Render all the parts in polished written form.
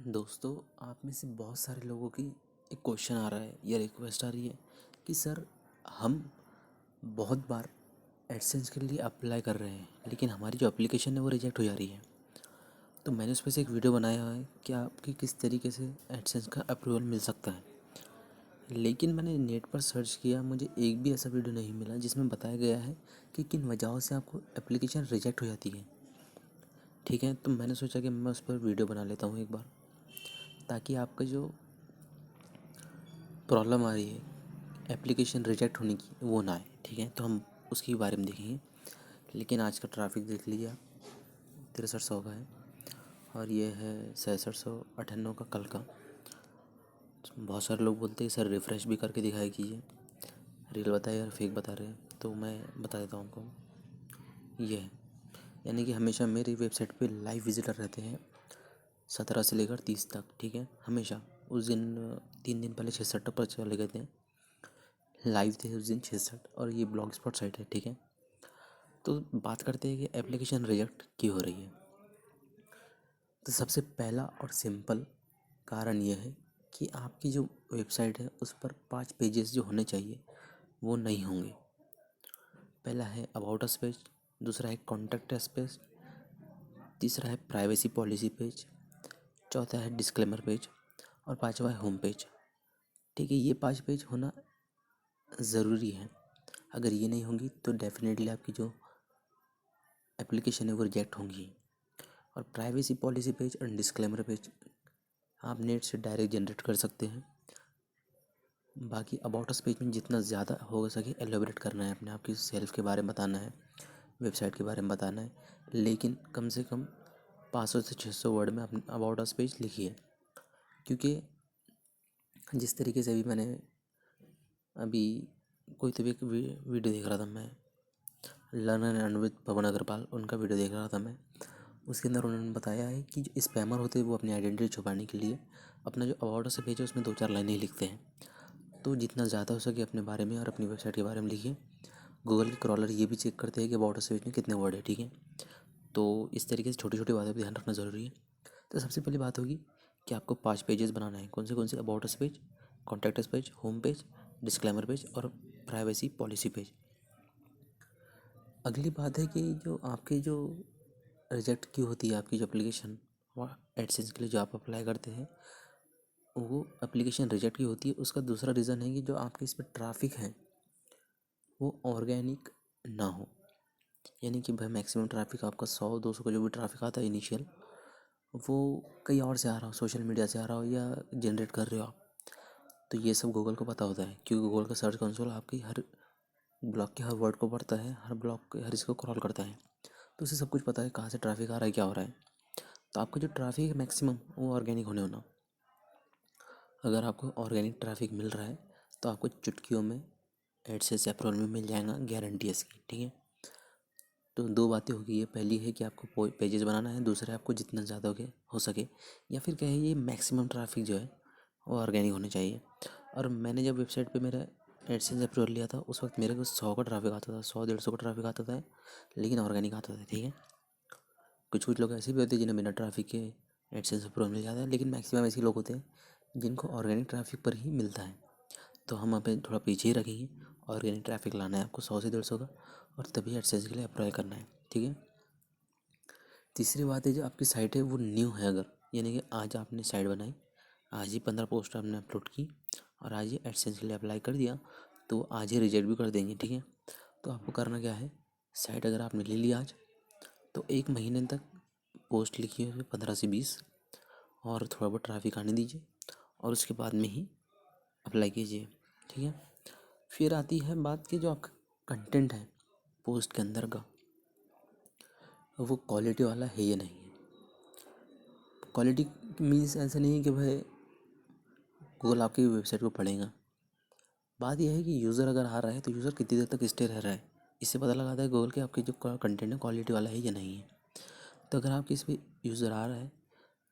दोस्तों, आप में से बहुत सारे लोगों की एक क्वेश्चन आ रहा है या रिक्वेस्ट आ रही है कि सर, हम बहुत बार एडसेंस के लिए अप्लाई कर रहे हैं लेकिन हमारी जो एप्लीकेशन है वो रिजेक्ट हो जा रही है। तो मैंने उस पर से एक वीडियो बनाया है कि आपकी किस तरीके से एडसेंस का अप्रूवल मिल सकता है। लेकिन मैंने नेट पर सर्च किया, मुझे एक भी ऐसा वीडियो नहीं मिला जिसमें बताया गया है कि किन वजहों से आपको एप्लीकेशन रिजेक्ट हो जाती है। ठीक है, तो मैंने सोचा कि मैं उस पर वीडियो बना लेता हूँ एक बार, ताकि आपका जो प्रॉब्लम आ रही है एप्लीकेशन रिजेक्ट होने की वो ना आए। ठीक है, तो हम उसके बारे में देखेंगे। लेकिन आज का ट्रैफिक देख लीजिए आप, 6300 का है और ये है 6698 का कल का। बहुत सारे लोग बोलते हैं सर रिफ़्रेश भी करके दिखाया कीजिए, रील बताए यार फेक बता रहे हैं। तो मैं बता देता हूँ आपको, ये है यानी कि हमेशा मेरी वेबसाइट पे लाइव विजिटर रहते हैं 17 से लेकर 30 तक। ठीक है, हमेशा। उस दिन 3 दिन पहले 66 पर चले गए थे, लाइव थे उस दिन 66। और ये ब्लॉग स्पॉट साइट है। ठीक है, तो बात करते हैं कि एप्लीकेशन रिजेक्ट क्यों हो रही है। तो सबसे पहला और सिंपल कारण यह है कि आपकी जो वेबसाइट है उस पर 5 पेजेस जो होने चाहिए वो नहीं होंगे। पहला है अबाउट अस पेज, दूसरा है कॉन्टैक्ट अस पेज, तीसरा है प्राइवेसी पॉलिसी पेज, चौथा है डिस्क्लेमर पेज और पांचवा है होम पेज। ठीक है, ये 5 पेज होना ज़रूरी है। अगर ये नहीं होंगी तो डेफिनेटली आपकी जो एप्लीकेशन है वो रिजेक्ट होंगी। और प्राइवेसी पॉलिसी पेज और डिस्क्लेमर पेज आप नेट से डायरेक्ट जनरेट कर सकते हैं। बाकी अबाउट अस पेज में जितना ज़्यादा हो सके एलोबरेट करना है, अपने आप की सेल्फ के बारे में बताना है, वेबसाइट के बारे में बताना है। लेकिन कम से कम 500 से 600 वर्ड में अपने अबाउट अस पेज लिखिए। क्योंकि जिस तरीके से अभी कोई तो भी एक वीडियो देख रहा था मैं, लर्नर एंड विद पवन अग्रवाल, उनका वीडियो देख रहा था मैं। उसके अंदर उन्होंने बताया है कि जो स्पैमर होते हैं वो अपनी आइडेंटिटी छुपाने के लिए अपना जो अबाउट से पेज है उसमें 2-4 लाइनें ही लिखते हैं। तो जितना ज़्यादा हो सके अपने बारे में और अपनी वेबसाइट के बारे में लिखिए। गूगल के क्रॉलर ये भी चेक करते हैं कि अबाउट से पेज में कितने वर्ड है। ठीक है, तो इस तरीके से छोटी छोटी बातों पर ध्यान रखना ज़रूरी है। तो सबसे पहली बात होगी कि आपको 5 पेजेस बनाना है। कौन say about us page, contact us page, home page, disclaimer page और प्राइवेसी पॉलिसी पेज। अगली बात है कि जो आपकी जो रिजेक्ट क्यों होती है आपकी जो एप्लीकेशन एडसेंस के लिए जो आप अप्लाई करते हैं वो एप्लीकेशन रिजेक्ट क्यों होती है, उसका दूसरा रीज़न है कि जो आपके इस पर ट्रैफिक है वो ऑर्गेनिक ना हो। यानी कि भाई मैक्सिमम ट्रैफिक आपका 100-200 का जो भी ट्रैफिक आता है इनिशियल, वो कहीं और से आ रहा हो, सोशल मीडिया से आ रहा हो या जनरेट कर रहे हो आप। तो ये सब गूगल को पता होता है, क्योंकि गूगल का सर्च कंसोल आपकी हर ब्लॉग के हर वर्ड को पढ़ता है, हर ब्लॉग के हर इसको क्रॉल करता है। तो उसे सब कुछ पता है कहाँ से ट्रैफिक आ रहा है, क्या हो रहा है। तो आपका जो ट्रैफिक है मैक्सिमम वो ऑर्गेनिक होना। अगर आपको ऑर्गेनिक ट्रैफिक मिल रहा है तो आपको चुटकियों में एडसेंस अप्रूवल में मिल जाएगा, गारंटी है इसकी। ठीक है, तो 2 बातें होगी। ये पहली है कि आपको पेजेस बनाना है, दूसरा है आपको जितना ज़्यादा हो सके या फिर कहिए मैक्सिमम ट्रैफिक जो है वो ऑर्गेनिक होने चाहिए। और मैंने जब वेबसाइट पे मेरा एडसेंस अप्रूवल लिया था उस वक्त मेरे को 100 का ट्रैफिक आता था, 100-150 का ट्रैफिक आता था, लेकिन ऑर्गेनिक आता था। ठीक है, कुछ कुछ लोग ऐसे भी होते हैं जिन्हें बिना ट्रैफिक के एडसेंस अप्रूवल मिल जाता है, लेकिन मैक्सिमम ऐसे लोग होते हैं जिनको ऑर्गेनिक ट्रैफिक पर ही मिलता है। तो हम यहाँ पे थोड़ा पीछे ही रखेंगे। ऑर्गेनिक ट्रैफिक लाना है आपको 100 से 150 का, और तभी एडसेंस के लिए अप्लाई करना है। ठीक है, तीसरी बात है जो आपकी साइट है वो न्यू है, अगर यानी कि आज आपने साइट बनाई, आज ही 15 पोस्ट आपने अपलोड की और आज ही एडसेंस के लिए अप्लाई कर दिया, तो वो आज ही रिजेक्ट भी कर देंगे। ठीक है, तो आपको करना क्या है, साइट अगर आपने ले ली आज तो 1 महीने तक पोस्ट लिखिए उसमें 15 से 20 और थोड़ा बहुत ट्रैफिक आने दीजिए और उसके बाद में ही अप्लाई कीजिए। ठीक है, फिर आती है बात कि जो आपका कंटेंट है पोस्ट के अंदर का वो क्वालिटी वाला है या नहीं है। क्वालिटी मीन्स ऐसा नहीं है कि भाई गूगल आपकी वेबसाइट को पढ़ेगा। बात यह है कि यूज़र अगर आ रहा है तो यूज़र कितनी देर तक स्टे रह रहा है, इससे पता लगाता है गूगल कि आपके जो कंटेंट है क्वालिटी वाला है या नहीं है। तो अगर आपके इस पर यूज़र आ रहा है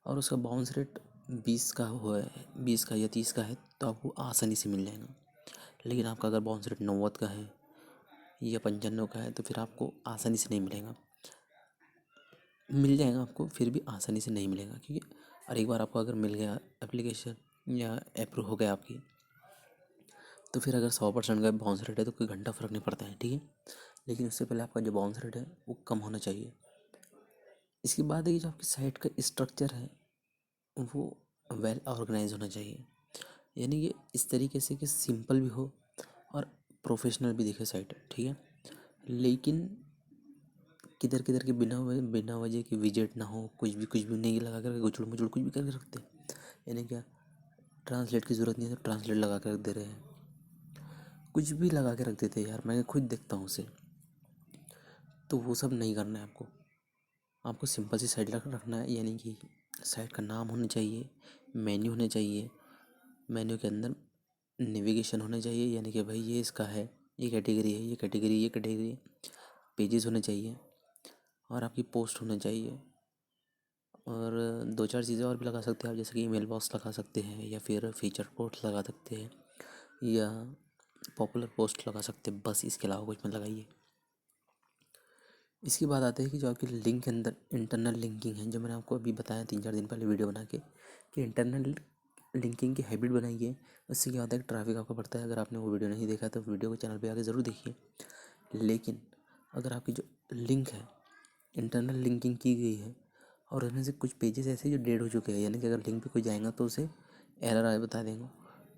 और उसका बाउंस रेट 20 का हुआ है, 20 का या 30 का है, तो आपको आसानी से मिल जाएगा। लेकिन आपका अगर बाउंस रेट 90 का है या 95 का है तो फिर आपको आसानी से नहीं मिलेगा। मिल जाएगा आपको, फिर भी आसानी से नहीं मिलेगा, क्योंकि और एक बार आपको अगर मिल गया एप्लीकेशन या अप्रूव हो गया आपकी, तो फिर अगर 100% का बाउंस रेट है तो कोई घंटा फ़र्क नहीं पड़ता है, ठीक है। लेकिन उससे पहले आपका जो बाउंस रेट है वो कम होना चाहिए। इसके बाद है कि जो आपकी साइट का स्ट्रक्चर है वो वेल ऑर्गेनाइज होना चाहिए, यानी कि इस तरीके से कि सिंपल भी हो और प्रोफेशनल भी दिखे साइट, ठीक है। लेकिन किधर किधर के बिना वजह की विजेट ना हो, कुछ भी नहीं लगा कर गुचड़ मुचड़ कुछ भी करके रखते हैं। यानी क्या, ट्रांसलेट की ज़रूरत नहीं है तो ट्रांसलेट लगा कर रख दे रहे हैं, कुछ भी लगा के रख देते हैं यार, मैं खुद देखता हूँ उसे। तो वो सब नहीं करना है आपको। आपको सिंपल सी साइट रखना है, यानी कि साइट का नाम होना चाहिए, मेन्यू होने चाहिए, मेन्यू के अंदर नेविगेशन होना चाहिए, यानी कि भाई ये इसका है, ये कैटेगरी है, ये कैटेगरी, ये कैटेगरी, पेजेस होने चाहिए, और आपकी पोस्ट होने चाहिए। और दो चार चीज़ें और भी लगा सकते हैं आप, जैसे कि ईमेल बॉक्स लगा सकते हैं, या फिर फीचर पोस्ट लगा सकते हैं, या पॉपुलर पोस्ट लगा सकते हैं, बस इसके अलावा कुछ मत लगाइए। इसकी बात आती है कि जो आपकी लिंक के अंदर इंटरनल लिंकिंग है, जो मैंने आपको अभी बताया 3-4 दिन पहले वीडियो बना के, कि इंटरनल लिंकिंग की हैबिट बनाइए। उससे क्या होता है कि ट्रैफिक आपका बढ़ता है। अगर आपने वो वीडियो नहीं देखा तो वीडियो को चैनल पे आके ज़रूर देखिए। लेकिन अगर आपकी जो लिंक है, इंटरनल लिंकिंग की गई है, और उसमें से कुछ पेजेस ऐसे जो डेड हो चुके हैं, यानी कि अगर लिंक पे कोई जाएगा तो उसे एरर आए बता देंगे,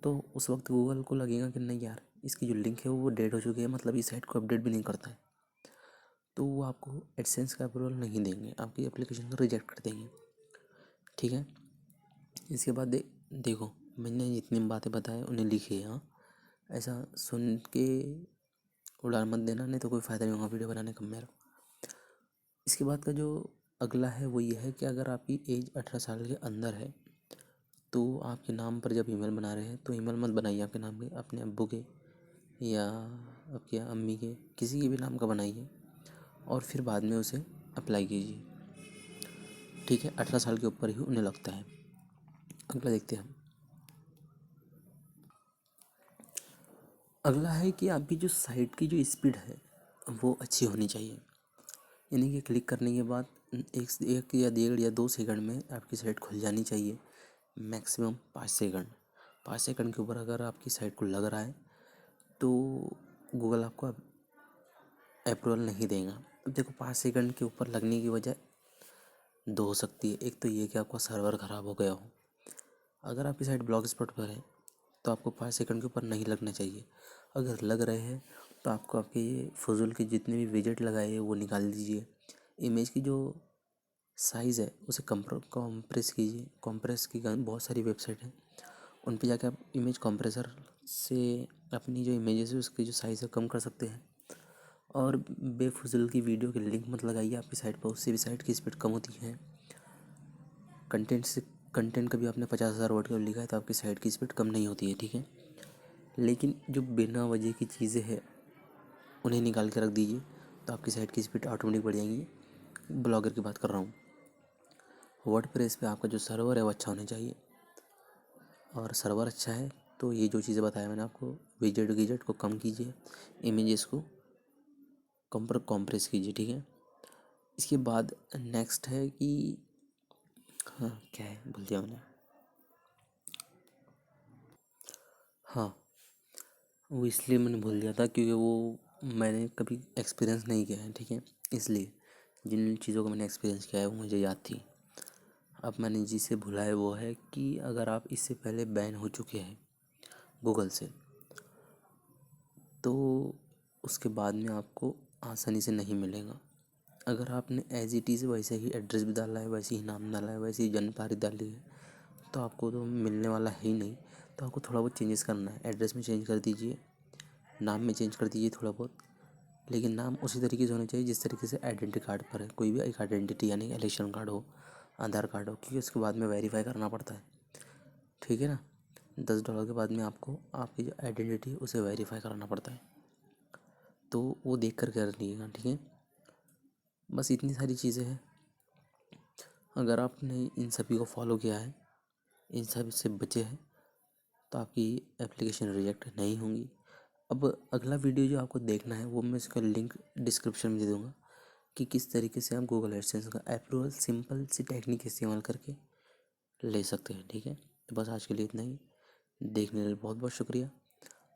तो उस वक्त गूगल को लगेगा कि नहीं यार, इसकी जो लिंक है वो डेड हो चुकी है, मतलब इस साइट को अपडेट भी नहीं करता है, तो वो आपको एडसेंस का अप्रूवल नहीं देंगे, आपकी एप्लीकेशन को रिजेक्ट कर देंगे, ठीक है। इसके बाद देखो, मैंने जितनी बातें बताए उन्हें लिखिए, हाँ। ऐसा सुन के उड़ान मत देना, नहीं तो कोई फ़ायदा नहीं होगा वीडियो बनाने का मेरा। इसके बाद का जो अगला है वो ये है कि अगर आपकी एज 18 साल के अंदर है, तो आपके नाम पर जब ईमेल बना रहे हैं तो ईमेल मत बनाइए आपके नाम के, अपने अब्बू के या आपके अम्मी के, किसी के भी नाम का बनाइए, और फिर बाद में उसे अप्लाई कीजिए, ठीक है। 18 साल के ऊपर ही उन्हें लगता है। अगला देखते हैं हम। अगला है कि आपकी जो साइट की जो स्पीड है वो अच्छी होनी चाहिए, यानी कि क्लिक करने के बाद एक या 1.5 या 2 सेकंड में आपकी साइट खुल जानी चाहिए, मैक्सिमम 5 सेकंड। 5 सेकंड के ऊपर अगर आपकी साइट को लग रहा है तो गूगल आपको अप्रूवल नहीं देगा। अब देखो, 5 सेकंड के ऊपर लगने की वजह दो हो सकती है। एक तो ये कि आपका सर्वर ख़राब हो गया हो। अगर आपकी साइट ब्लॉग स्पॉट पर है तो आपको 5 सेकंड के ऊपर नहीं लगना चाहिए। अगर लग रहे हैं तो आपको आपके ये फजूल के जितने भी विजेट लगाए हैं वो निकाल दीजिए। इमेज की जो साइज़ है उसे कॉम्प्रेस कीजिए। कॉम्प्रेस की बहुत सारी वेबसाइट हैं, उन पे जाके आप इमेज कॉम्प्रेसर से अपनी जो इमेजेस है उसकी जो साइज़ है कम कर सकते हैं। और बेफजूल की वीडियो की लिंक मत लगाइए आपकी साइट पर, उससे भी साइट की स्पीड कम होती है। कंटेंट कभी आपने 50,000 वर्ड का लिखा है तो आपकी साइट की स्पीड कम नहीं होती है, ठीक है। लेकिन जो बिना वजह की चीज़ें हैं उन्हें निकाल के रख दीजिए, तो आपकी साइट की स्पीड ऑटोमेटिक बढ़ जाएंगी। ब्लॉगर की बात कर रहा हूँ। वर्डप्रेस पे आपका जो सर्वर है वो अच्छा होना चाहिए, और सर्वर अच्छा है तो ये जो चीज़ें बताया मैंने आपको, विजेट गिजेट को कम कीजिए, इमेजेस को कॉम्प्रेस कीजिए, ठीक है। इसके बाद नेक्स्ट है कि, हाँ क्या है भूल गया मैंने, हाँ वो इसलिए मैंने भूल गया था क्योंकि वो मैंने कभी एक्सपीरियंस नहीं किया है, ठीक है। इसलिए जिन चीज़ों को मैंने एक्सपीरियंस किया है वो मुझे याद थी। अब मैंने जिसे भूला है वो है कि अगर आप इससे पहले बैन हो चुके हैं गूगल से, तो उसके बाद में आपको आसानी से नहीं मिलेगा। अगर आपने एज इट इज़ वैसे ही एड्रेस भी डाला है, वैसे ही नाम डाला है, वैसे ही जन्म तारीख डाली है, तो आपको तो मिलने वाला है ही नहीं। तो आपको थोड़ा बहुत चेंजेस करना है, एड्रेस में चेंज कर दीजिए, नाम में चेंज कर दीजिए थोड़ा बहुत, लेकिन नाम उसी तरीके से होना चाहिए जिस तरीके से आइडेंटिटी कार्ड पर है। कोई भी एक आइडेंटिटी, यानी इलेक्शन कार्ड हो, आधार कार्ड हो, क्योंकि उसके बाद में वेरीफाई करना पड़ता है, ठीक है ना। $10 के बाद में आपको आपकी जो आइडेंटिटी है उसे वेरीफाई कराना पड़ता है, तो वो देख कर कर लीजिएगा, ठीक है। बस इतनी सारी चीज़ें हैं। अगर आपने इन सभी को फॉलो किया है, इन सब से बचे हैं, तो आपकी एप्लीकेशन रिजेक्ट नहीं होंगी। अब अगला वीडियो जो आपको देखना है वो मैं इसका लिंक डिस्क्रिप्शन में दे दूँगा, कि किस तरीके से आप गूगल एडसेंस का अप्रूवल सिंपल सी टेक्निक इस्तेमाल करके ले सकते हैं। ठीक है, तो बस आज के लिए इतना ही। देखने के लिए बहुत बहुत शुक्रिया।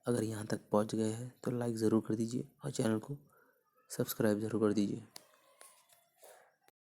अगर यहाँ तक पहुँच गए हैं तो लाइक ज़रूर कर दीजिए और चैनल को सब्सक्राइब ज़रूर कर दीजिए।